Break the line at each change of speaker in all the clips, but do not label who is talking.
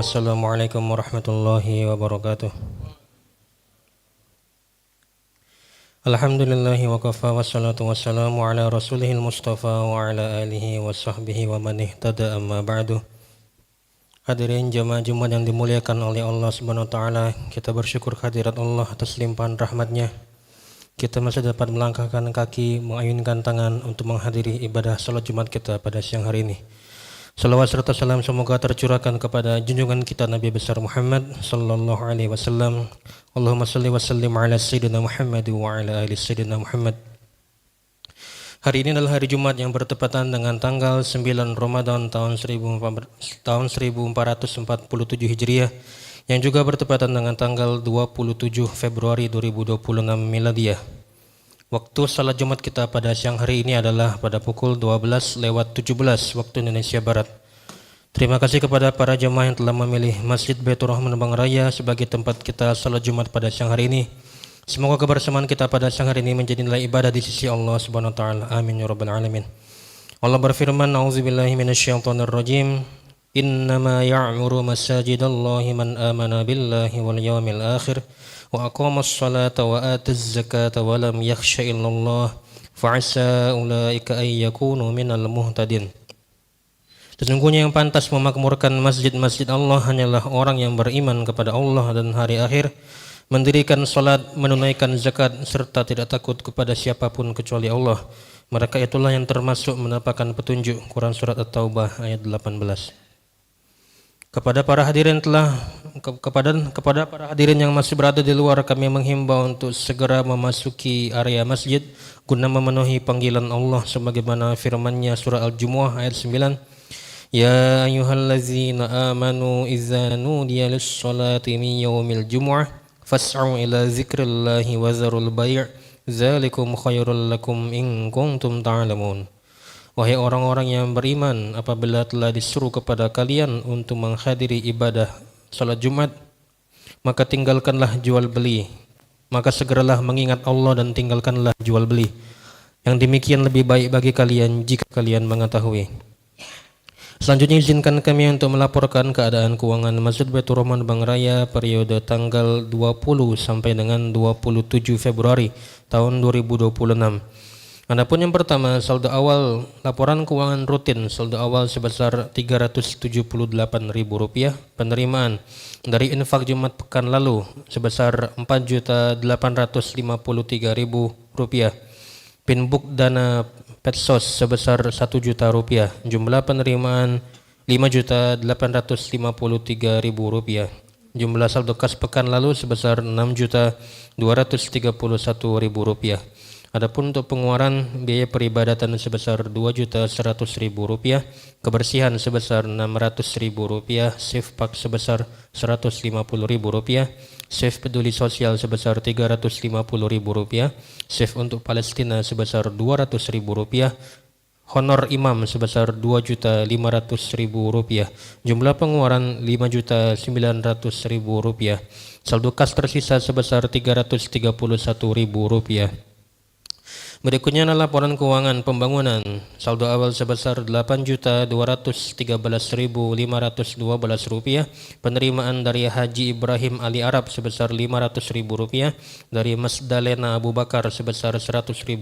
Wassalamualaikum warahmatullahi wabarakatuh. Alhamdulillahi wa kafa wassalatu wassalamu ala rasulihil mustafa wa ala alihi wa sahbihi wa man ihtada amma ba'du. Hadirin jamaah Jumat yang dimuliakan oleh Allah Subhanahu wa taala, kita bersyukur kehadirat Allah atas limpahan rahmatnya. Kita masih dapat melangkahkan kaki, mengayunkan tangan untuk menghadiri ibadah salat Jumat kita pada siang hari ini. Salawat serta salam semoga tercurahkan kepada junjungan kita Nabi besar Muhammad sallallahu alaihi wasallam. Allahumma salli wa sallim ala sayyidina Muhammad wa ala ali sayyidina Muhammad. Hari ini adalah hari Jumat yang bertepatan dengan tanggal 9 Ramadan tahun 1447 Hijriah, yang juga bertepatan dengan tanggal 27 Februari 2026 Miladiah. Waktu salat Jumat kita pada siang hari ini adalah pada pukul 12:17 waktu Indonesia Barat. Terima kasih kepada para jemaah yang telah memilih Masjid Baitur Rahman Bang Raya sebagai tempat kita salat Jumat pada siang hari ini. Semoga kebersamaan kita pada siang hari ini menjadi nilai ibadah di sisi Allah Subhanahu wa taala. Amin ya rabbal alamin. Allah berfirman, "A'udzubillahi minasyaitonirrajim. Innama ya'muru masajidallahi man amana billahi wal yawmil akhir wa aqamas salata wa ataz zakata wa lam yakhsha illallah fa'asa ulaika ay yakunu minal muhtadin." Sesungguhnya yang pantas memakmurkan masjid-masjid Allah hanyalah orang yang beriman kepada Allah dan hari akhir, mendirikan salat, menunaikan zakat, serta tidak takut kepada siapapun kecuali Allah. Mereka itulah yang termasuk mendapatkan petunjuk. Quran Surat At-Taubah ayat 18. Kepada para hadirin yang masih berada di luar, kami menghimbau untuk segera memasuki area masjid guna memenuhi panggilan Allah sebagaimana firman-Nya surah Al-Jumu'ah ayat 9. Ya ayyuhallazina amanu idza nudiya lis-salati min yaumil jumu'ah fas'au ila dzikrillahi wa dzarul bai' dzalikum khairul lakum in kuntum ta'lamun. Wahai orang-orang yang beriman, apabila telah disuruh kepada kalian untuk menghadiri ibadah salat Jumat, maka tinggalkanlah jual beli. Maka segeralah mengingat Allah dan tinggalkanlah jual beli. Yang demikian lebih baik bagi kalian jika kalian mengetahui. Selanjutnya izinkan kami untuk melaporkan keadaan keuangan Masjid Baitur Rahman Bang Raya periode tanggal 20 sampai dengan 27 Februari tahun 2026. Adapun yang pertama, saldo awal laporan keuangan rutin, saldo awal sebesar Rp378.000, penerimaan dari infak Jumat pekan lalu sebesar Rp4.853.000, pinbook dana Petsos sebesar Rp1.000.000, jumlah penerimaan Rp5.853.000, jumlah saldo kas pekan lalu sebesar Rp6.231.000. Adapun untuk pengeluaran biaya peribadatan sebesar Rp2.100.000, kebersihan sebesar Rp600.000, Safepak sebesar Rp150.000, Safe peduli sosial sebesar Rp350.000, Safe untuk Palestina sebesar Rp200.000, honor imam sebesar Rp2.500.000, jumlah pengeluaran Rp5.900.000, saldo kas tersisa sebesar Rp331.000. Berikutnya adalah laporan keuangan pembangunan, saldo awal sebesar Rp8.213.512, penerimaan dari Haji Ibrahim Ali Arab sebesar Rp500.000, dari Mas Dalena Abu Bakar sebesar Rp100.000,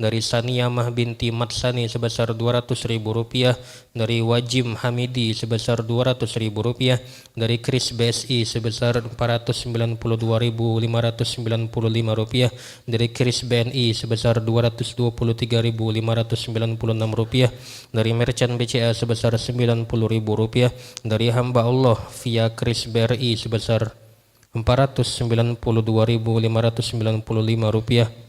dari Saniyamah binti Matsani sebesar Rp200.000, dari Wajim Hamidi sebesar Rp200.000, dari Kris BSI sebesar Rp492.595, dari Kris BNI sebesar Rp223.596, dari Merchant BCA sebesar Rp90.000, dari hamba Allah via Kris BRI sebesar Rp492.595,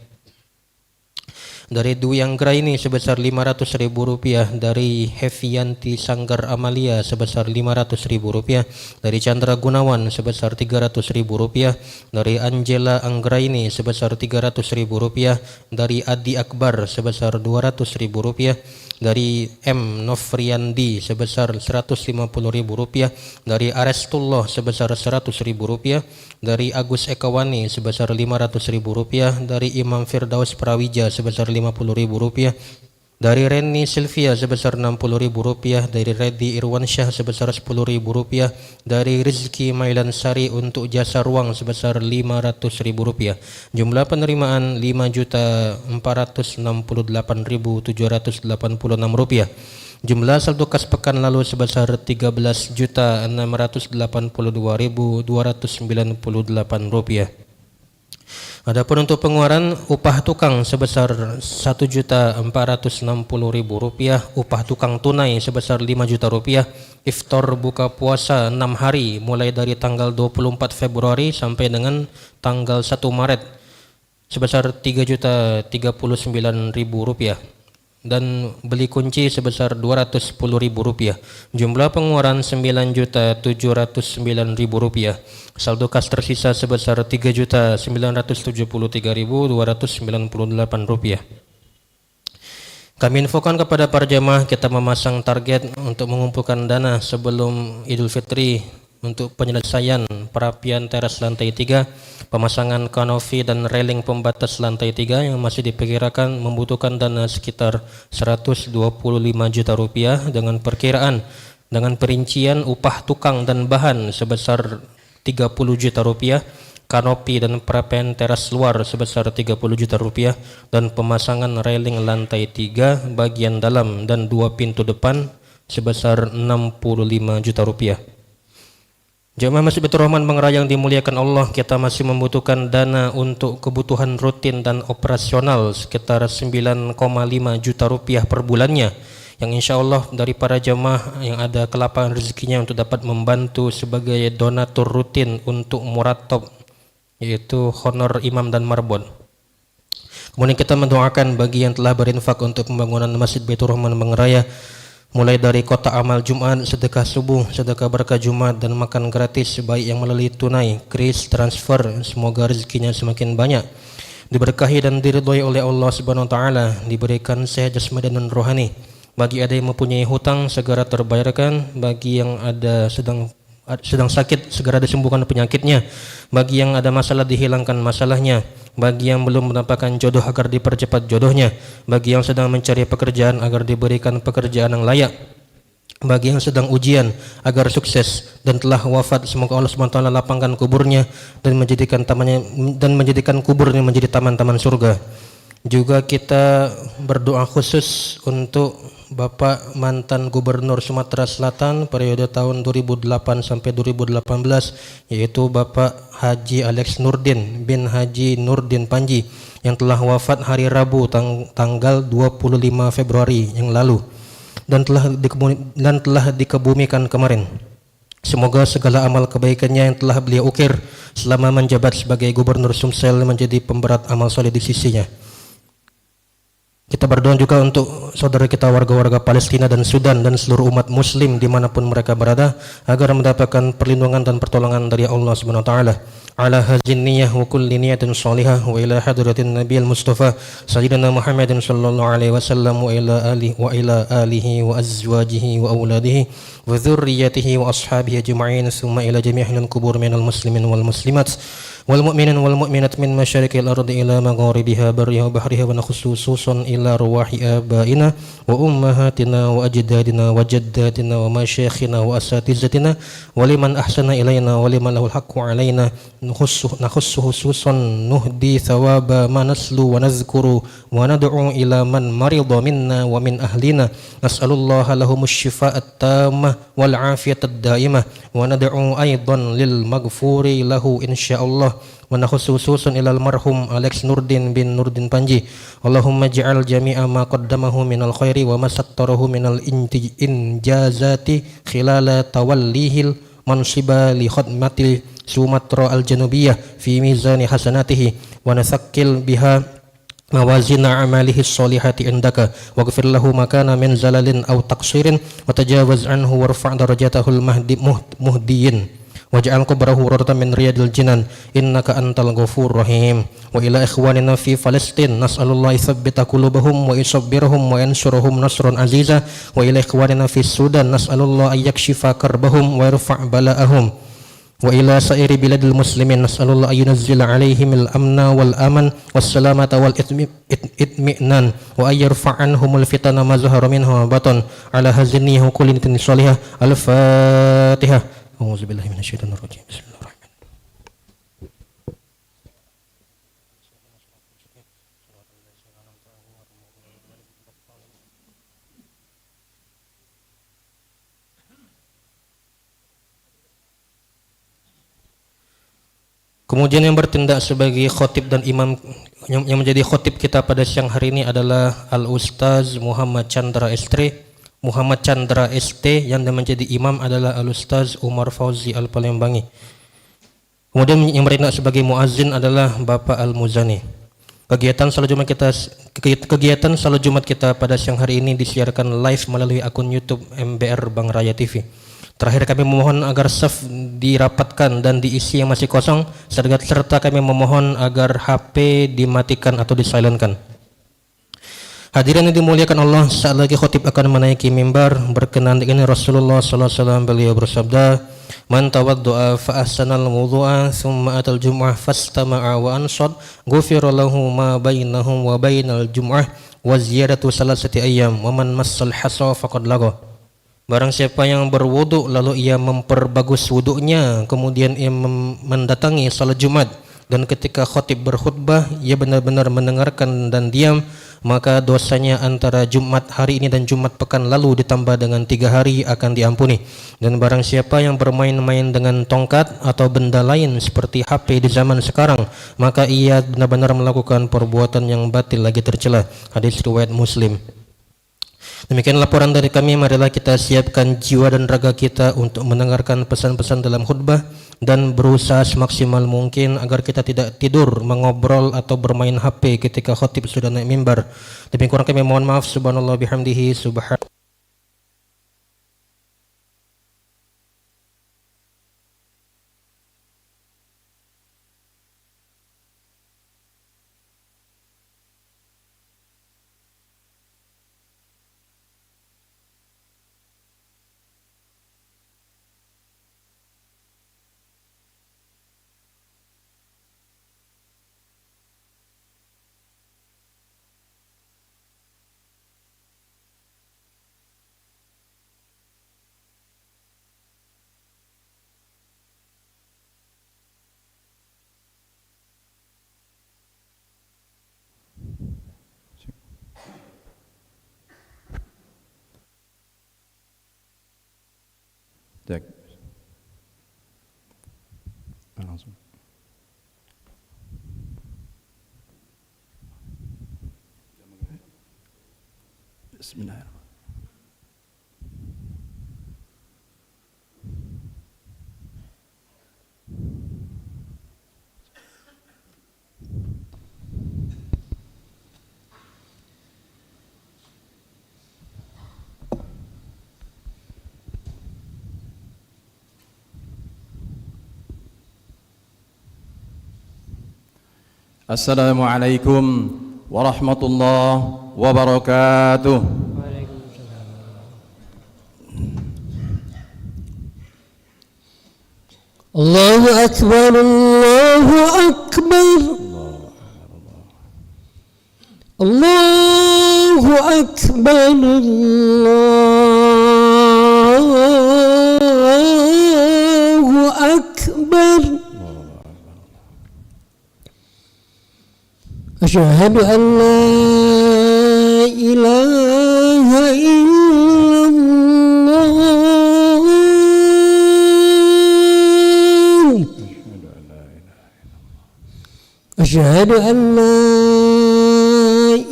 dari Dwi Anggraini sebesar Rp500.000, dari Hevianti Sanggar Amalia sebesar Rp500.000, dari Chandra Gunawan sebesar Rp300.000, dari Angela Anggraini sebesar Rp300.000, dari Adi Akbar sebesar Rp200.000, dari M. Nofriandi sebesar Rp150.000, dari Arestullah sebesar Rp100.000, dari Agus Ekawani sebesar Rp500.000, dari Imam Firdaus Prawija sebesar Rp50.000, Dari Reni Sylvia sebesar Rp60.000, dari Reddy Irwansyah sebesar Rp10.000, dari Rizky Mailan Sari untuk jasa ruang sebesar Rp500.000. Jumlah penerimaan Rp5.468.786. Jumlah saldo kas pekan lalu sebesar Rp13.682.298. Adapun untuk pengeluaran upah tukang sebesar Rp1.460.000, upah tukang tunai sebesar Rp5 juta, iftar buka puasa 6 hari mulai dari tanggal 24 Februari sampai dengan tanggal 1 Maret sebesar Rp3.039.000, dan beli kunci sebesar Rp210.000. Jumlah pengeluaran Rp9.709.000. Saldo kas tersisa sebesar Rp3.973.298. Kami infokan kepada para jemaah, kita memasang target untuk mengumpulkan dana sebelum Idul Fitri untuk penyelesaian perapian teras lantai 3, pemasangan kanopi dan railing pembatas lantai 3 yang masih diperkirakan membutuhkan dana sekitar Rp125 juta dengan perkiraan dengan perincian upah tukang dan bahan sebesar Rp30 juta, kanopi dan perapian teras luar sebesar Rp30 juta, dan pemasangan railing lantai 3 bagian dalam dan 2 pintu depan sebesar Rp65 juta. Jemaah Masjid Baitur Rahman Bangra yang dimuliakan Allah, kita masih membutuhkan dana untuk kebutuhan rutin dan operasional sekitar Rp9,5 juta per bulannya, yang insya Allah dari para jemaah yang ada kelapangan rezekinya untuk dapat membantu sebagai donatur rutin untuk muratab, yaitu honor imam dan marbon. Kemudian kita mendoakan bagi yang telah berinfak untuk pembangunan Masjid Baitur Rahman Bangra, mulai dari kota amal Jumat, sedekah subuh, sedekah berkah Jumat, dan makan gratis baik yang melalui tunai, kris, transfer. Semoga rezekinya semakin banyak, diberkahi dan diridhoi oleh Allah Subhanahu wa taala, diberikan sehat jasmani dan rohani. Bagi ada yang mempunyai hutang segera terbayarkan, bagi yang ada sedang sakit segera disembuhkan penyakitnya, bagi yang ada masalah dihilangkan masalahnya, bagi yang belum mendapatkan jodoh agar dipercepat jodohnya, bagi yang sedang mencari pekerjaan agar diberikan pekerjaan yang layak, bagi yang sedang ujian agar sukses, dan telah wafat semoga Allah SWT lapangkan kuburnya dan menjadikan kuburnya menjadi taman-taman surga. Juga kita berdoa khusus untuk Bapak mantan Gubernur Sumatera Selatan periode tahun 2008 sampai 2018, yaitu Bapak Haji Alex Nurdin bin Haji Nurdin Panji, yang telah wafat hari Rabu tanggal 25 Februari yang lalu dan telah dikebumikan kemarin. Semoga segala amal kebaikannya yang telah beliau ukir selama menjabat sebagai Gubernur Sumsel menjadi pemberat amal soleh di sisinya. Kita berdoa juga untuk saudara kita warga-warga Palestina dan Sudan dan seluruh umat muslim dimanapun mereka berada, agar mendapatkan perlindungan dan pertolongan dari Allah Subhanahu wa taala. Ala hadzin niyyah wa kulli niyatin shalihah wa ila hadratin nabiyil mustafa sayyidina Muhammadin sallallahu alaihi wasallam wa ila alihi wa azwajihi wa auladihi wa dzurriyyatihi wa ashabihi ajma'in, summa ila jami'il qubur minal muslimin wal muslimat wal mu'minin wal mu'minat min masyariqil ardi ila magharibiha barriha wa bahriha, wa khususan ila ruwahi abaina wa ummahatina wa ajdadina wa jaddatina wa masyayikhina wa asatizatina wa liman ahsana ilaina wa liman lahul haqqu alaina nakhussu khususan nuhdi thawaba ma naslu wa nazkuru wa nad'u ila man marida minna wa min ahlina, nas'alullaha lahumus syifa'at tammah wal afiyatad daimah, wa nad'u aidan lil maghfuri lahu insyaallah, wa nakhususun ilal marhum Alex Nurdin bin Nurdin Panji. Allahumma ja'al jami'a ma qaddamahu minal khairi wa ma sattarahu minal injazati khilala tawallihil mansiba li khidmatil Sumatra al-Janubiyah fi mizani hasanatihi, wa nasakkil biha mawazina amalihi sholihati indaka, waghfir lahu makana min zalalin aw taqsirin, wa tajawaz anhu warfa' darajatahul muhdiyin, waj'al qabrahu rawdatan min riyadil jinan innaka antal ghafurur rahim. Wa ila ikhwanina fi Palestin nas'alullaha yuthabbita qulubahum wa yusabbirhum wa yansuruhum nasran aziza, wa ila ikhwanina fi Sudan nas'alullaha ayyakshifa karbahum wa yarfa' bala'ahum, وإلى سائر بلاد المسلمين نسأل الله أن ينزل عليهم الأمن والأمن والسلامة والإطمئنان وأن يرفع عنهم الفتن ما ظهر منها وبطن على هذه النية وكل نية صالحة. الفاتحة. أعوذ بالله من الشيطان الرجيم. بسم الله الرحمن الرحيم. Kemudian yang bertindak sebagai khotib dan imam yang menjadi khotib kita pada siang hari ini adalah Al-Ustaz Muhammad Chandra ST, yang menjadi imam adalah Al-Ustaz Umar Fauzi Al-Palembanggi. Kemudian yang bertindak sebagai muazzin adalah Bapak Al-Muzani. Kegiatan salat Jumat kita pada siang hari ini disiarkan live melalui akun YouTube MBR Bank Raya TV. Terakhir kami memohon agar saf dirapatkan dan diisi yang masih kosong, serta kami memohon agar HP dimatikan atau disilentkan. Hadirin yang dimuliakan Allah, saat lagi khotib akan menaiki mimbar. Berkenan dengan Rasulullah SAW, beliau bersabda, "Man tawaddu'a fa ahsanal wudu'a thumma atal jum'ah fastama'a wa ansad, ghufira lahu ma bainahum wa bainal jum'ah wa ziyadatu salasati ayyam, wa man massal hasa faqad lagha." Barang siapa yang berwudu lalu ia memperbagus wudunya, kemudian ia mendatangi salat Jumat, dan ketika khotib berkhutbah ia benar-benar mendengarkan dan diam, maka dosanya antara Jumat hari ini dan Jumat pekan lalu ditambah dengan 3 hari akan diampuni. Dan barang siapa yang bermain-main dengan tongkat atau benda lain seperti HP di zaman sekarang, maka ia benar-benar melakukan perbuatan yang batil lagi tercela. Hadis riwayat Muslim. Demikian laporan dari kami. Marilah kita siapkan jiwa dan raga kita untuk mendengarkan pesan-pesan dalam khutbah dan berusaha semaksimal mungkin agar kita tidak tidur, mengobrol atau bermain HP ketika khotib sudah naik mimbar. Demikian kurang kami mohon maaf. Subhanallah bihamdihi subhan.
Cek. Langsung. Bismillahirrahmanirrahim. Assalamualaikum warahmatullahi wabarakatuh.
Allahu Akbar, Allahu Akbar, Allahu Akbar, Allahu Akbar. Asyhadu an la ilaha illallah. Asyhadu an la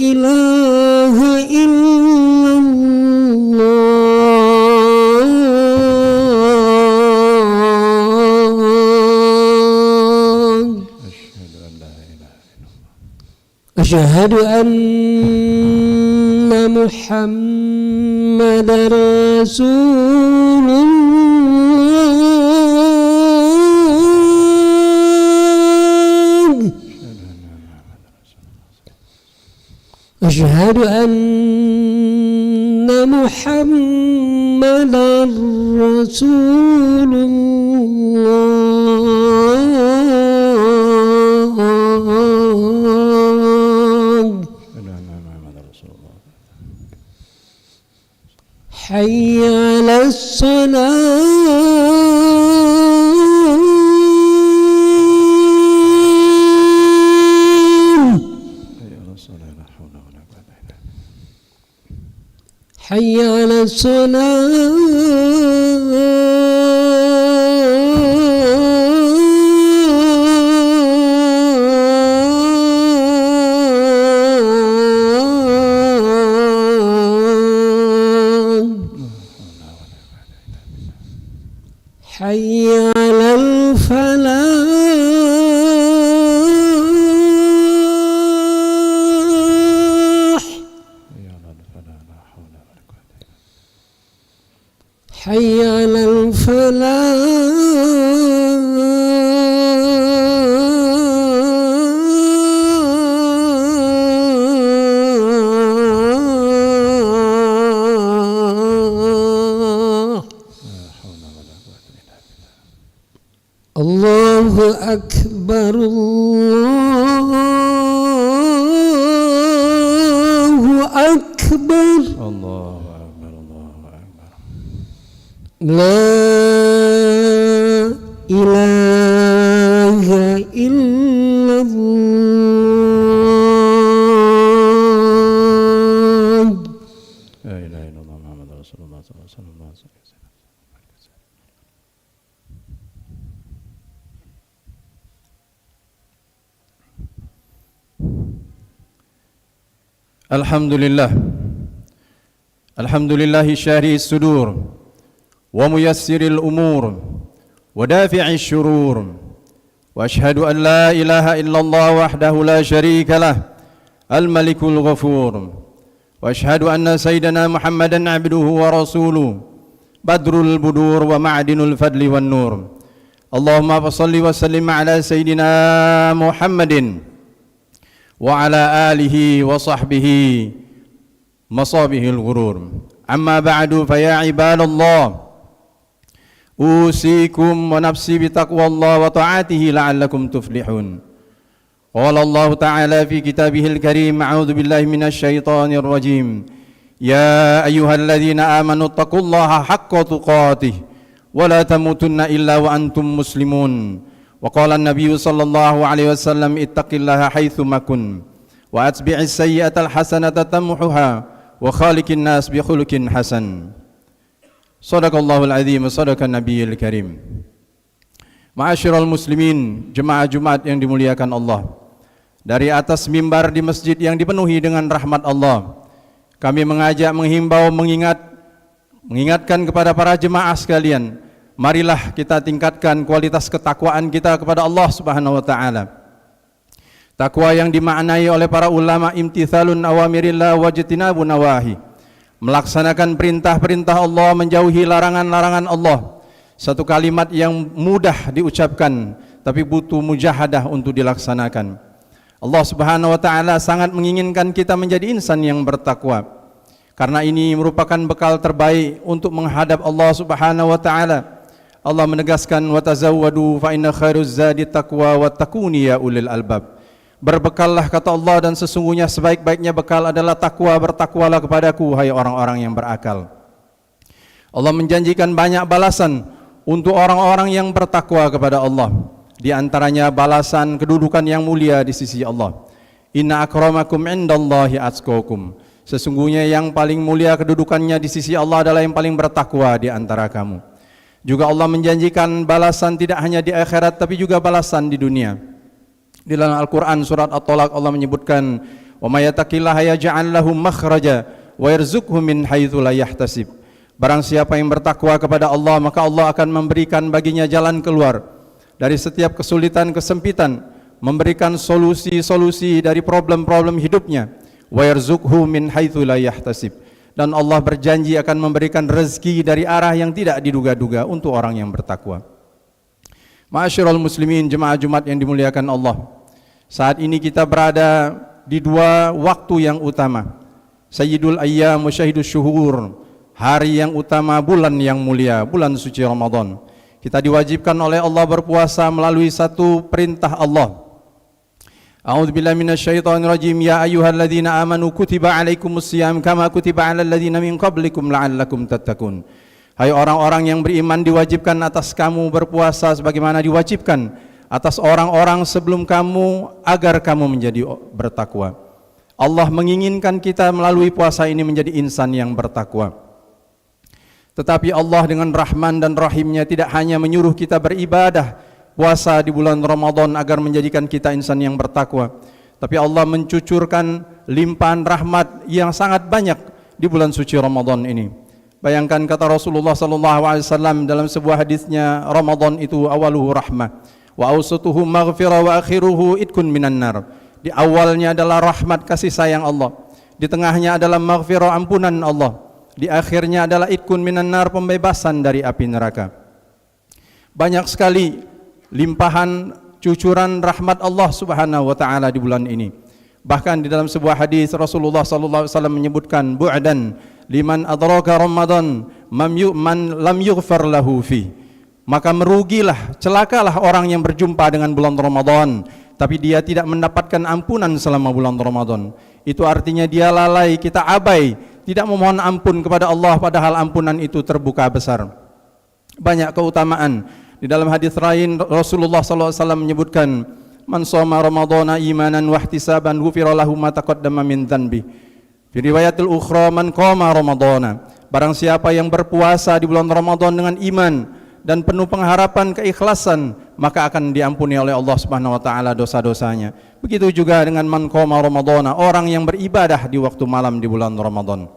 ilaha illallah. Asyhadu anna Muhammadar Rasulullah. Asyhadu anna Muhammadar محمدا رسول الله حي على الصلاة حي على الصلاة حي على الفلاح حي على الفلاح الله أكبر الله أكبر
الله أكبر الله أكبر
لا إله إلا الله
لا إله إلا الله محمد رسول الله صلى الله عليه وسلم الحمد لله شاري الصدور وميسر الأمور ودافع الشرور وأشهد أن لا إله إلا الله وحده لا شريك له الملك الغفور وأشهد أن سيدنا محمدا عبده ورسوله بدر البدور ومعدن الفضل والنور اللهم صل وسلم على سيدنا محمد وعلى آله وصحبه مصابه الغرور أما بعد فيا عباد الله أوصيكم ونفسي بتقوى الله وطاعته لعلكم تفلحون قال الله تعالى في كتابه الكريم أعوذ بالله من الشيطان الرجيم يا أيها الذين آمنوا اتقوا الله حق تقاته ولا تموتن إلا وأنتم مسلمون وقال النبي صلى الله عليه وسلم اتق الله حيثما كن وأتبع السيئة الحسنة تمحها وخالق الناس بخلق حسن Sadaqallahul azim, sadaqan nabiyil karim. Ma'asyiral muslimin, jemaah Jumat yang dimuliakan Allah. Dari atas mimbar di masjid yang dipenuhi dengan rahmat Allah, kami mengajak, menghimbau, mengingatkan kepada para jemaah sekalian, marilah kita tingkatkan kualitas ketakwaan kita kepada Allah Subhanahu wa taala. Takwa yang dimaknai oleh para ulama imtithalun awamirillah wajtinabun nawahi. Melaksanakan perintah-perintah Allah, menjauhi larangan-larangan Allah. Satu kalimat yang mudah diucapkan, tapi butuh mujahadah untuk dilaksanakan. Allah Subhanahu wa taala sangat menginginkan kita menjadi insan yang bertakwa. Karena ini merupakan bekal terbaik untuk menghadap Allah Subhanahu wa taala. Allah menegaskan wa tazawwadu fa inna khairuz zadi taqwa wattaquni ya ulil albab. Berbekallah kata Allah, dan sesungguhnya sebaik-baiknya bekal adalah takwa. Bertakwalah kepadaku hai orang-orang yang berakal. Allah menjanjikan banyak balasan untuk orang-orang yang bertakwa kepada Allah. Di antaranya balasan kedudukan yang mulia di sisi Allah. Inna akramakum indallahi atqakum. Sesungguhnya yang paling mulia kedudukannya di sisi Allah adalah yang paling bertakwa di antara kamu. Juga Allah menjanjikan balasan tidak hanya di akhirat, tapi juga balasan di dunia. Di dalam Al-Quran surat At-Talaq Allah menyebutkan, wa may yattaqillaha yaj'al lahu makhraja wa yarzuqhu min haitsu la yahtasib. Barang siapa yang bertakwa kepada Allah, maka Allah akan memberikan baginya jalan keluar dari setiap kesulitan, kesempitan, memberikan solusi-solusi dari problem-problem hidupnya. Wa yarzuqhu min haitsu la yahtasib. Dan Allah berjanji akan memberikan rezeki dari arah yang tidak diduga-duga untuk orang yang bertakwa. Ma'asyiral muslimin, jemaah Jumat yang dimuliakan Allah. Saat ini kita berada di dua waktu yang utama. Sayyidul ayyam wa syahidus syuhur. hari yang utama, bulan yang mulia, bulan suci Ramadan. Kita diwajibkan oleh Allah berpuasa melalui satu perintah Allah. A'udzubillahi minasyaitonirrajim. Ya ayyuhalladzina amanu kutiba alaikumusiyam kama kutiba alal ladzina min qablikum la'allakum tattaqun. Hai orang-orang yang beriman, diwajibkan atas kamu berpuasa sebagaimana diwajibkan atas orang-orang sebelum kamu agar kamu menjadi bertakwa. Allah menginginkan kita melalui puasa ini menjadi insan yang bertakwa. Tetapi Allah dengan Rahman dan Rahimnya tidak hanya menyuruh kita beribadah puasa di bulan Ramadan agar menjadikan kita insan yang bertakwa, tapi Allah mencucurkan limpahan rahmat yang sangat banyak di bulan suci Ramadan ini. Bayangkan kata Rasulullah SAW dalam sebuah hadisnya, Ramadan itu awaluhu rahmah, wa awsatuhu maghfirah, wa akhiruhu idkun minan nar. Di awalnya adalah rahmat kasih sayang Allah, di tengahnya adalah maghfirah ampunan Allah, di akhirnya adalah idkun minan nar, pembebasan dari api neraka. Banyak sekali limpahan cucuran rahmat Allah Subhanahu wa taala di bulan ini. Bahkan di dalam sebuah hadis Rasulullah sallallahu alaihi wasallam menyebutkan, bu'dan liman adraka Ramadan man lam yughfar lahu fi. Maka merugilah, celakalah orang yang berjumpa dengan bulan Ramadan tapi dia tidak mendapatkan ampunan selama bulan Ramadan. Itu artinya dia lalai, kita abai, tidak memohon ampun kepada Allah padahal ampunan itu terbuka besar. Banyak keutamaan. Di dalam hadis lain Rasulullah SAW menyebutkan, man shoma ramadhana imanan wa ihtisaban ghufira lahu ma taqaddama min dzanbi. Di riwayatil ukhra, man qama ramadhana, barang siapa yang berpuasa di bulan Ramadan dengan iman dan penuh pengharapan keikhlasan, maka akan diampuni oleh Allah Subhanahu wa taala dosa-dosanya. Begitu juga dengan man qama ramadhana, orang yang beribadah di waktu malam di bulan Ramadan.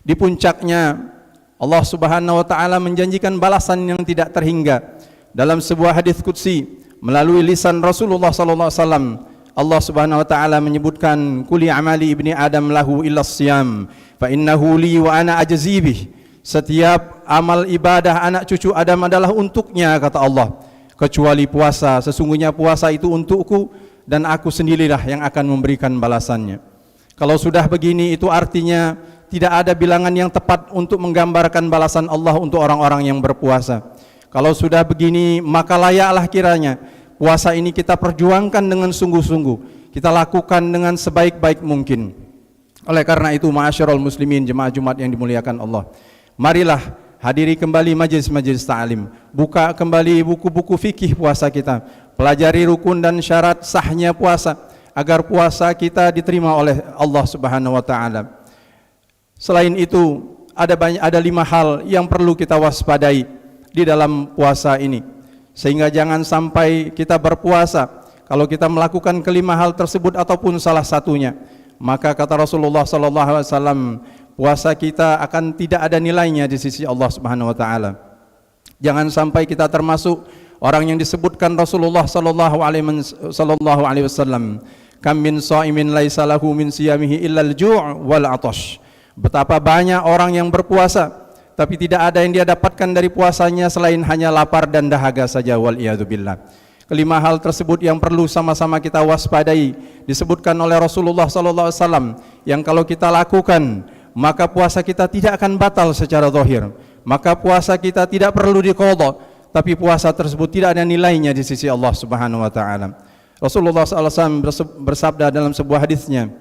Di puncaknya Allah Subhanahu wa taala menjanjikan balasan yang tidak terhingga. Dalam sebuah hadis qudsi melalui lisan Rasulullah sallallahu alaihi wasallam, Allah Subhanahu wa taala menyebutkan, kulli amali ibni adam lahu illa siyam fa innahu li wa ana ajzi bih. Setiap amal ibadah anak cucu Adam adalah untuknya, kata Allah, kecuali puasa. Sesungguhnya puasa itu untukku dan aku sendirilah yang akan memberikan balasannya. Kalau sudah begini, itu artinya tidak ada bilangan yang tepat untuk menggambarkan balasan Allah untuk orang-orang yang berpuasa. Kalau sudah begini, maka layaklah kiranya puasa ini kita perjuangkan dengan sungguh-sungguh, kita lakukan dengan sebaik-baik mungkin. Oleh karena itu, ma'asyiral muslimin, jemaah Jumat yang dimuliakan Allah, marilah hadiri kembali majelis-majelis ta'lim, buka kembali buku-buku fikih puasa kita, pelajari rukun dan syarat sahnya puasa agar puasa kita diterima oleh Allah Subhanahu wa taala. Selain itu, ada 5 hal yang perlu kita waspadai di dalam puasa ini, sehingga jangan sampai kita berpuasa kalau kita melakukan kelima hal tersebut ataupun salah satunya, maka kata Rasulullah SAW, puasa kita akan tidak ada nilainya di sisi Allah Subhanahu wa taala. Jangan sampai kita termasuk orang yang disebutkan Rasulullah sallallahu alaihi wasallam, kam min shaimin laisa lahu min siyamihi illa al-ju' wal 'atash. Betapa banyak orang yang berpuasa tapi tidak ada yang dia dapatkan dari puasanya selain hanya lapar dan dahaga saja, wal iyadzubillah. Kelima hal tersebut yang perlu sama-sama kita waspadai disebutkan oleh Rasulullah sallallahu alaihi wasallam, yang kalau kita lakukan maka puasa kita tidak akan batal secara zahir, maka puasa kita tidak perlu diqadha, tapi puasa tersebut tidak ada nilainya di sisi Allah Subhanahu wa taala. Rasulullah sallallahu alaihi wasallam bersabda dalam sebuah hadisnya,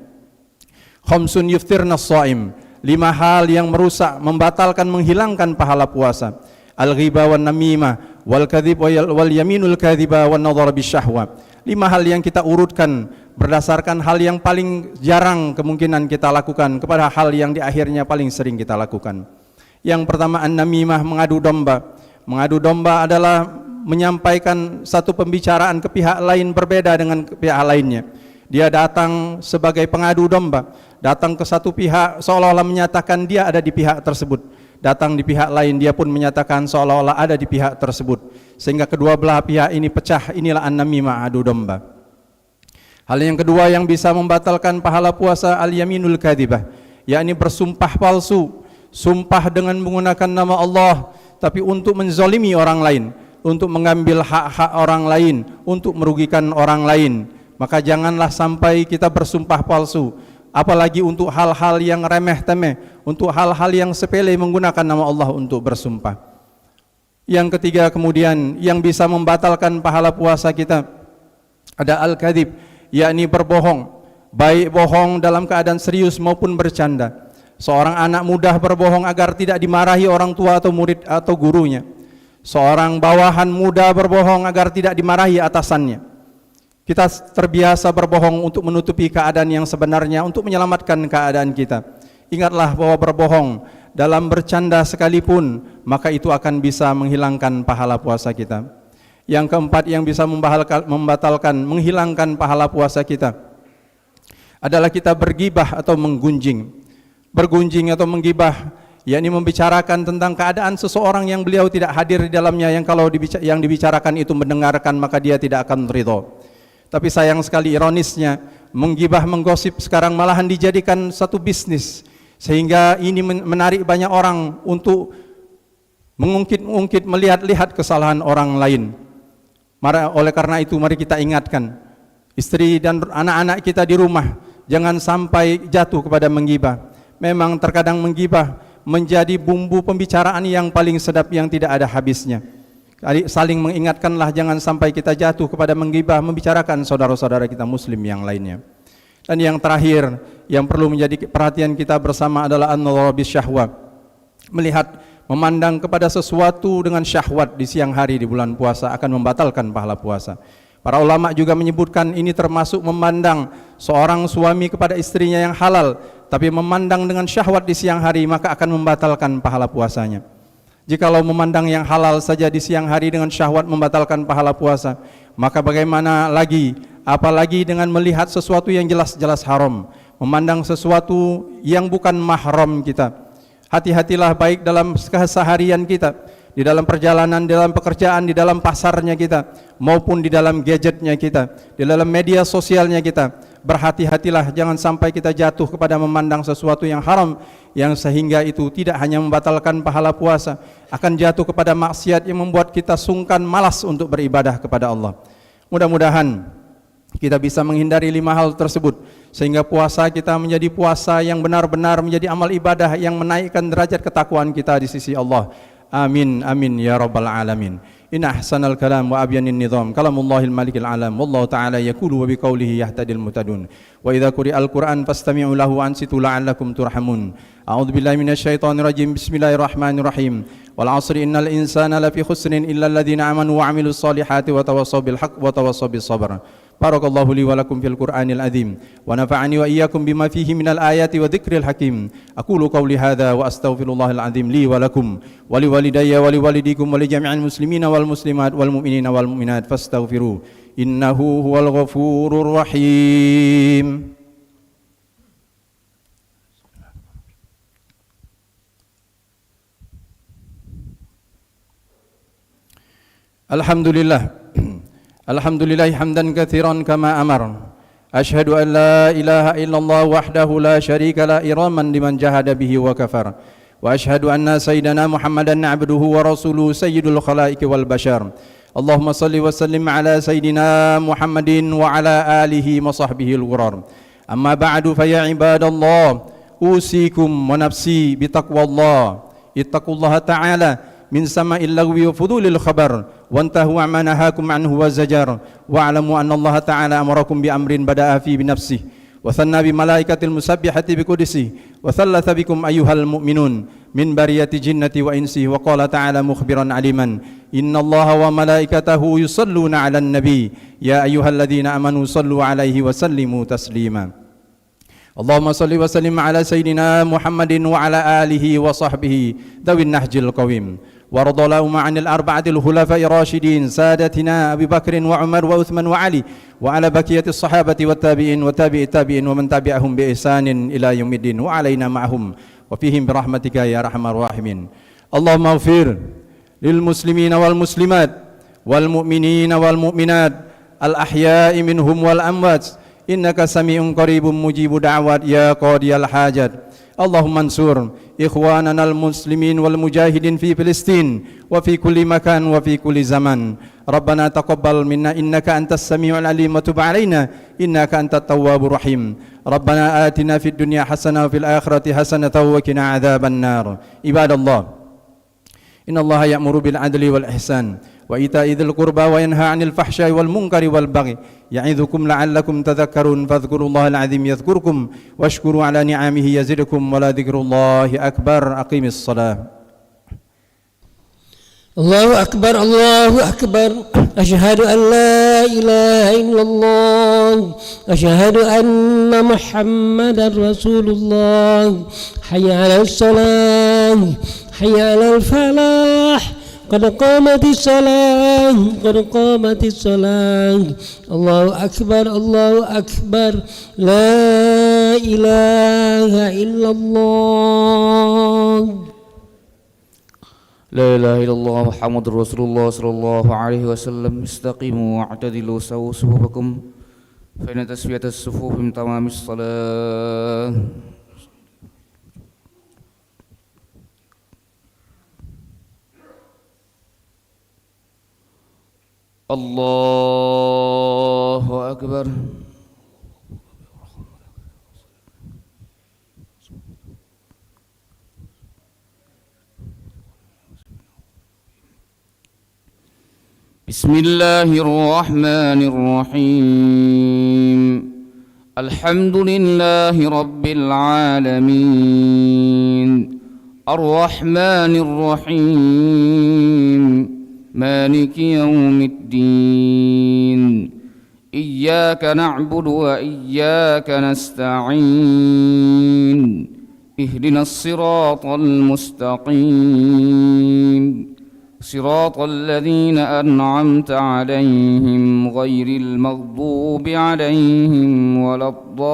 khamsun yuftirna shaim, 5 hal yang merusak, membatalkan, menghilangkan pahala puasa. Al-ghiba wan namimah wal kadhib wal yaminul kadhiba wan nadhar bisyahwa. 5 hal yang kita urutkan berdasarkan hal yang paling jarang kemungkinan kita lakukan kepada hal yang di akhirnya paling sering kita lakukan. Yang pertama, an-namimah, mengadu domba. Mengadu domba adalah menyampaikan satu pembicaraan ke pihak lain berbeda dengan pihak lainnya. Dia datang sebagai pengadu domba, datang ke satu pihak seolah-olah menyatakan dia ada di pihak tersebut, datang di pihak lain dia pun menyatakan seolah-olah ada di pihak tersebut, sehingga kedua belah pihak ini pecah. Inilah an-namimah, adu domba. Hal yang kedua yang bisa membatalkan pahala puasa, al-yaminul kadhibah, yakni bersumpah palsu, sumpah dengan menggunakan nama Allah tapi untuk menzalimi orang lain, untuk mengambil hak-hak orang lain, untuk merugikan orang lain. Maka janganlah sampai kita bersumpah palsu apalagi untuk hal-hal yang remeh-temeh, untuk hal-hal yang sepele menggunakan nama Allah untuk bersumpah. Yang ketiga kemudian yang bisa membatalkan pahala puasa kita ada al-kadzib, yakni berbohong, baik bohong dalam keadaan serius maupun bercanda. Seorang anak mudah berbohong agar tidak dimarahi orang tua atau murid atau gurunya. Seorang bawahan muda berbohong agar tidak dimarahi atasannya. Kita terbiasa berbohong untuk menutupi keadaan yang sebenarnya, untuk menyelamatkan keadaan kita. Ingatlah bahwa berbohong dalam bercanda sekalipun, maka itu akan bisa menghilangkan pahala puasa kita. Yang keempat yang bisa membatalkan, menghilangkan pahala puasa kita adalah kita bergibah atau menggunjing. Bergunjing atau menggibah, yakni membicarakan tentang keadaan seseorang yang beliau tidak hadir di dalamnya, yang kalau yang dibicarakan itu mendengarkan maka dia tidak akan ridho. Tapi sayang sekali ironisnya, menggibah, menggosip sekarang malahan dijadikan satu bisnis, sehingga ini menarik banyak orang untuk mengungkit-ungkit, melihat-lihat kesalahan orang lain. Oleh karena itu mari kita ingatkan istri dan anak-anak kita di rumah, jangan sampai jatuh kepada menggibah. Memang terkadang menggibah menjadi bumbu pembicaraan yang paling sedap yang tidak ada habisnya. Saling mengingatkanlah jangan sampai kita jatuh kepada menggibah, membicarakan saudara-saudara kita muslim yang lainnya. Dan yang terakhir yang perlu menjadi perhatian kita bersama adalah an-nadhar bisyahwa. Melihat, memandang kepada sesuatu dengan syahwat di siang hari di bulan puasa akan membatalkan pahala puasa. Para ulama juga menyebutkan ini termasuk memandang seorang suami kepada istrinya yang halal, tapi memandang dengan syahwat di siang hari maka akan membatalkan pahala puasanya. Jikalau memandang yang halal saja di siang hari dengan syahwat membatalkan pahala puasa, maka bagaimana lagi, apalagi dengan melihat sesuatu yang jelas-jelas haram, memandang sesuatu yang bukan mahram kita. Hati-hatilah baik dalam keseharian kita, di dalam perjalanan, di dalam pekerjaan, di dalam pasarnya kita, maupun di dalam gadgetnya kita, di dalam media sosialnya kita. Berhati-hatilah jangan sampai kita jatuh kepada memandang sesuatu yang haram, yang sehingga itu tidak hanya membatalkan pahala puasa, akan jatuh kepada maksiat yang membuat kita sungkan, malas untuk beribadah kepada Allah. Mudah-mudahan kita bisa menghindari 5 hal tersebut, sehingga puasa kita menjadi puasa yang benar-benar menjadi amal ibadah yang menaikkan derajat ketakwaan kita di sisi Allah. Amin amin ya rabbal alamin. In ahsanal kalam wa abyanin nizam kalamullahil malikil alam wallahu ta'ala yaqulu wa biqaulihi yahtadil mutadun wa idza quri'al qur'an fastami'u lahu ansitu la'allakum turhamun. A'udzu billahi minasyaitonir rajim. Bismillahirrahmanirrahim. Wal 'asri innal insana lafi khusrin illa alladhina amanu wa 'amilus solihati wa tawassaw bil haqq wa tawassaw bis sabr. Barakallahu li wa lakum fil Qur'anil azim wa nafa'ani wa iyyakum bima fihi minal ayati wa dzikril hakim. Aqulu qawli hadza wa astaghfirullahal azim li wa lakum wa li walidayya wa li walidikum wa li jami'il muslimina wal muslimat wal mu'minina wal mu'minat fastaghfiru innahu huwal ghafurur rahim. Alhamdulillah. Alhamdulillah hamdan katsiran kama amar. Asyhadu an la ilaha illallah wahdahu la syarika la iraman liman jahada bihi wa kafar. Wa asyhadu anna sayyidana Muhammadan abduhu wa rasuluhu sayyidul khalaiqi wal bashar. Allahumma salli wa sallim ala sayyidina Muhammadin wa ala alihi wa sahbihi al-ghurar. Amma ba'du fa ya ibadallah, usikum wa nafsi bi taqwallah. Ittaqullaha ta'ala min sama'il lagwi wa fudulil khabar wantahu amma nahakum anhu wa zajar wa'lamu anna Allah ta'ala amarakum bi amrin bada'a fi bi nafsihi wa thanna bi malaikatil musabbihati bi qudsihi wa thalatha bikum ayyuhal mu'minun min bariyati jinnati wa insihi wa qala ta'ala mukhbiran aliman inna Allaha wa malaikatahu yusalluna 'alan nabi ya ayyuhalladzina amanu sallu 'alaihi wa sallimu taslima. Allahumma salli wa sallim ala sayyidina Muhammadin wa ala alihi wa sahbihi dawin nahjil qawim. وارض اللهم عن الأربعة الخلفاء الراشدين سادتنا أبي بكر وعمر وعثمان وعلي وعلى بقية الصحابة والتابعين وتابع التابعين ومن تبعهم بإحسان إلى يوم الدين وعلينا معهم وفيهم برحمتك يا أرحم الراحمين. اللهم اغفر للمسلمين والمسلمات والمؤمنين والمؤمنات الأحياء منهم والأموات إنك سميع قريب مجيب دعوات يا قاضي الحاجات. اللهم انصر إخواننا المسلمين والمجاهدين في فلسطين وفي كل مكان وفي كل زمان. ربنا تقبل منا إنك أنت السميع العليم وتب علينا إنك أنت التواب الرحيم. ربنا آتنا في الدنيا حسنة وفي الآخرة حسنة وقنا عذاب النار. عباد الله، إن الله يأمر بالعدل والإحسان وإيتاء ذي القربى وينهى عن الفحشاء والمنكر والبغي يعظكم لعلكم تذكرون. فاذكروا الله العظيم يذكركم واشكروا على نعمه يزدكم ولذكر الله أكبر. أقيم الصلاة.
الله أكبر الله أكبر. أشهد أن لا إله إلا الله. أشهد أن محمدا رسول الله. حي على الصلاة حي على الفلاح قد قامت الصلاة قد قامت الصلاة. الله أكبر الله أكبر. لا إله إلا الله.
لا إله إلا الله محمد رسول الله صلى الله عليه وسلم. استقيموا واعتدلوا سووا صفوفكم فإن تسوية الصفوف من تمام الصلاة. الله أكبر. بسم الله الرحمن الرحيم. الحمد لله رب العالمين الرحمن الرحيم مالك يوم الدين. إياك نعبد وإياك نستعين. اهدنا الصراط المستقيم صراط الذين أنعمت عليهم غير المغضوب عليهم ولا الضالين.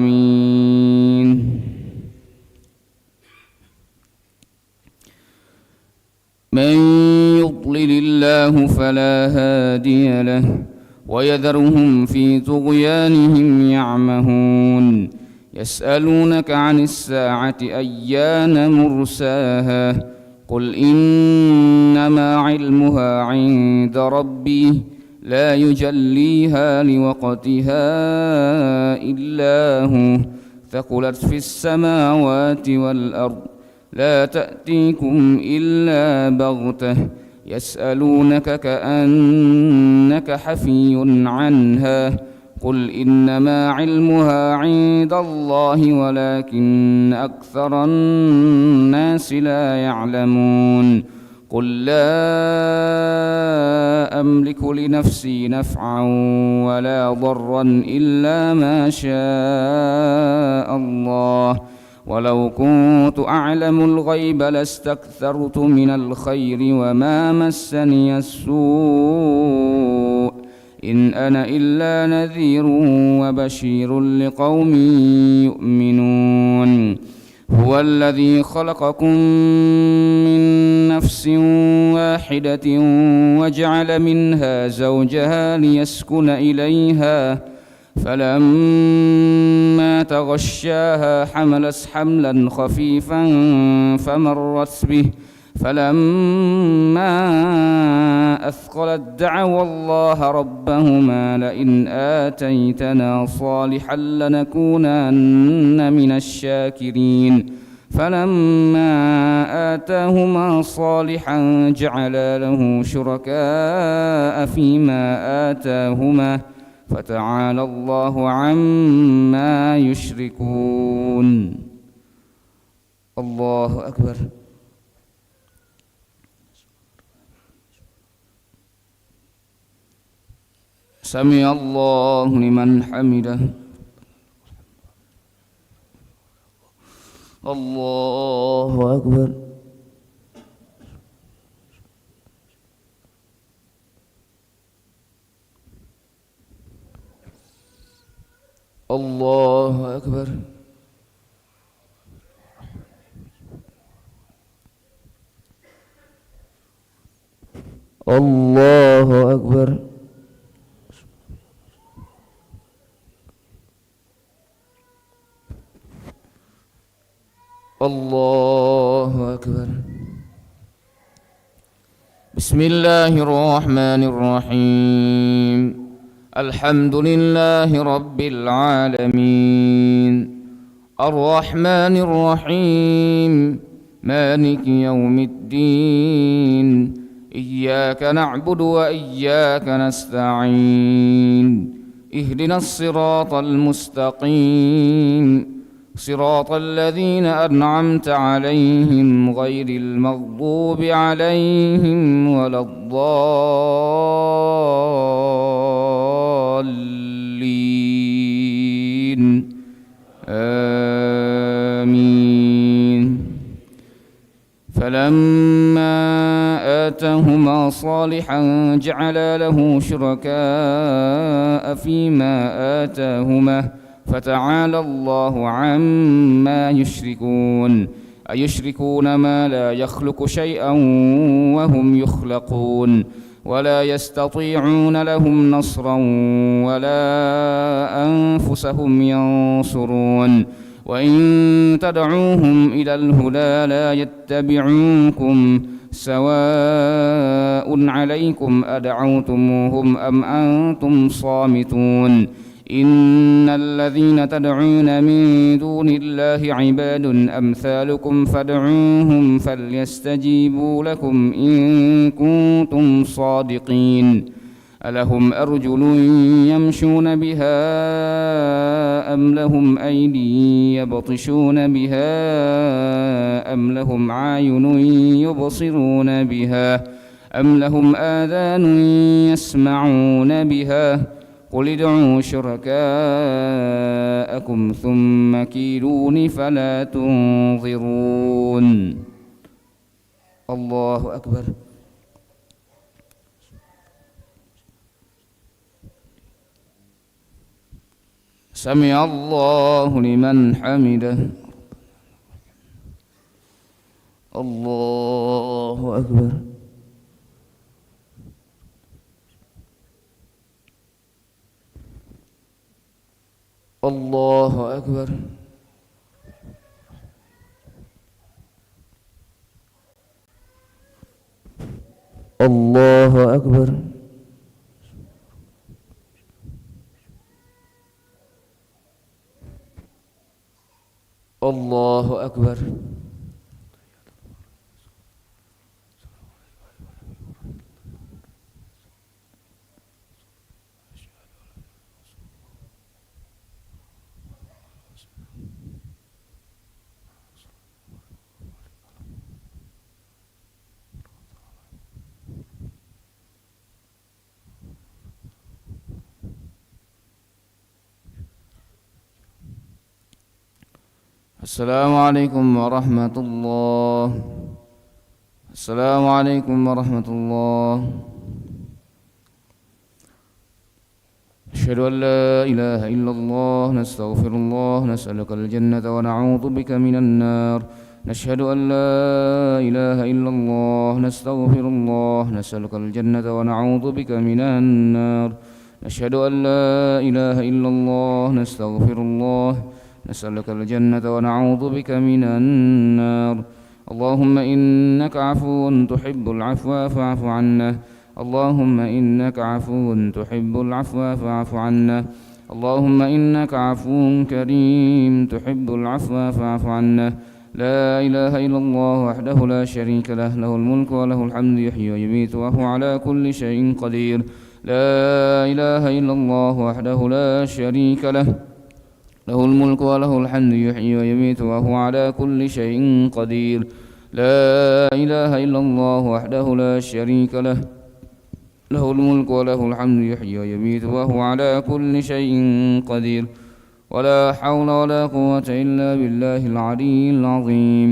آمين. من يضلل الله فلا هادي له ويذرهم في طغيانهم يعمهون. يسألونك عن الساعة أيان مرساها قل إنما علمها عند ربي لا يجليها لوقتها إلا هو ثقلت في السماوات والأرض لا تأتيكم إلا بغتة. يسألونك كأنك حفي عنها قل إنما علمها عند الله ولكن أكثر الناس لا يعلمون. قل لا أملك لنفسي نفعا ولا ضرا إلا ما شاء الله ولو كنت أعلم الغيب لاستكثرت من الخير وما مسني السوء إن أنا إلا نذير وبشير لقوم يؤمنون. هو الذي خلقكم من نفس واحدة وجعل منها زوجها ليسكن إليها فلما تغشاها حملت حملا خفيفا فمرت به فلما أثقلت دعوا الله ربهما لئن آتيتنا صالحا لنكونن من الشاكرين. فلما آتاهما صالحا جعلا له شركاء فيما آتاهما فتعالى الله عما يشركون. الله أكبر. سمع الله لمن حمده. الله أكبر. الله أكبر. Allahu Akbar. Allahu Akbar. Bismillahirrahmanirrahim. Alhamdulillahi Rabbil Alamin. Ar-Rahmanir-Rahim. Maliki yaumiddin. Iyyaka na'budu wa iyyaka nasta'in. Ihdinas siratal mustaqim. صراط الذين أنعمت عليهم غير المغضوب عليهم ولا الضالين آمين. فلما آتاهما صالحا جعل له شركاء فيما آتاهما فتعالى الله عما يشركون. أيشركون ما لا يخلق شيئا وهم يخلقون ولا يستطيعون لهم نصرا ولا أنفسهم ينصرون. وإن تدعوهم إلى الهدى لا يتبعوكم سواء عليكم أدعوتموهم أم أنتم صامتون. إن الذين تدعون من دون الله عباد أمثالكم فادعوهم فليستجيبوا لكم إن كنتم صادقين. ألهم أرجل يمشون بها أم لهم أيدي يبطشون بها أم لهم أعين يبصرون بها أم لهم آذان يسمعون بها. قل ادعوا شركاءكم ثم كيدون فلا تنظرون. الله أكبر. سمع الله لمن حمده. الله أكبر. الله أكبر. الله أكبر. الله أكبر. السلام عليكم ورحمة الله. السلام عليكم ورحمة الله. أشهد أن لا إله إلا الله. نستغفر الله. نسألك الجنة ونعوذ بك من النار. نشهد أن لا إله إلا الله. نستغفر الله. نسألك الجنة ونعوذ بك من النار. نشهد أن لا إله إلا الله. نستغفر الله. نسألك الجنة ونعوذ بك من النار. اللهم إنك عفو تحب العفو فاعف عنا. اللهم إنك عفو تحب العفو فاعف عنا. اللهم إنك عفو كريم تحب العفو فاعف عنا. لا إله إلا الله وحده لا شريك له. له الملك وله الحمد يحيي ويميت وهو على كل شيء قدير. لا إله إلا الله وحده لا شريك له. له الملك وله الحمد يحيي ويميت وهو على كل شيء قدير. لا إله إلا الله وحده لا شريك له. له الملك وله الحمد يحيي ويميت وهو على كل شيء قدير. ولا حول ولا قوة إلا بالله العلي العظيم.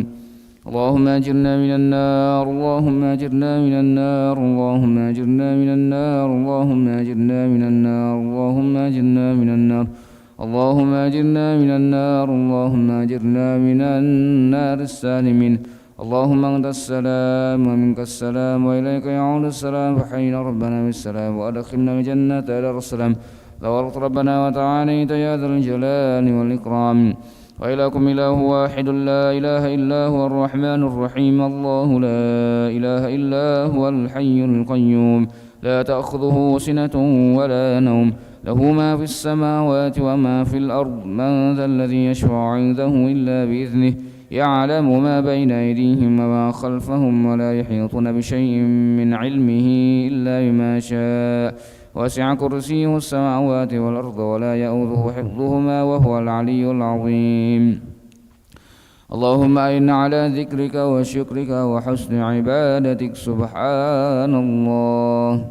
اللهم أجرنا من النار. اللهم أجرنا من النار. اللهم أجرنا من النار. اللهم أجرنا من النار. اللهم أجرنا من النار. اللهم أجرنا من النار. اللهم أجرنا من النار السالمين. اللهم أنت السلام ومنك السلام وإليك يعود السلام فحينا ربنا بالسلام وأدخلنا الجنة دار السلام ثورت ربنا وتعاليت يا ذا الجلال والإكرام وإلهكم إله واحد لا إله إلا هو الرحمن الرحيم الله لا إله إلا هو الحي القيوم لا تأخذه سنة ولا نوم له ما في السماوات وما في الأرض من ذا الذي يشفع عنده إلا بإذنه يعلم ما بين أيديهم وما خلفهم ولا يحيطون بشيء من علمه إلا بما شاء وسع كرسيه السماوات والأرض ولا يؤوده حفظهما وهو العلي العظيم اللهم أعنا على ذكرك وشكرك وحسن عبادتك سبحان الله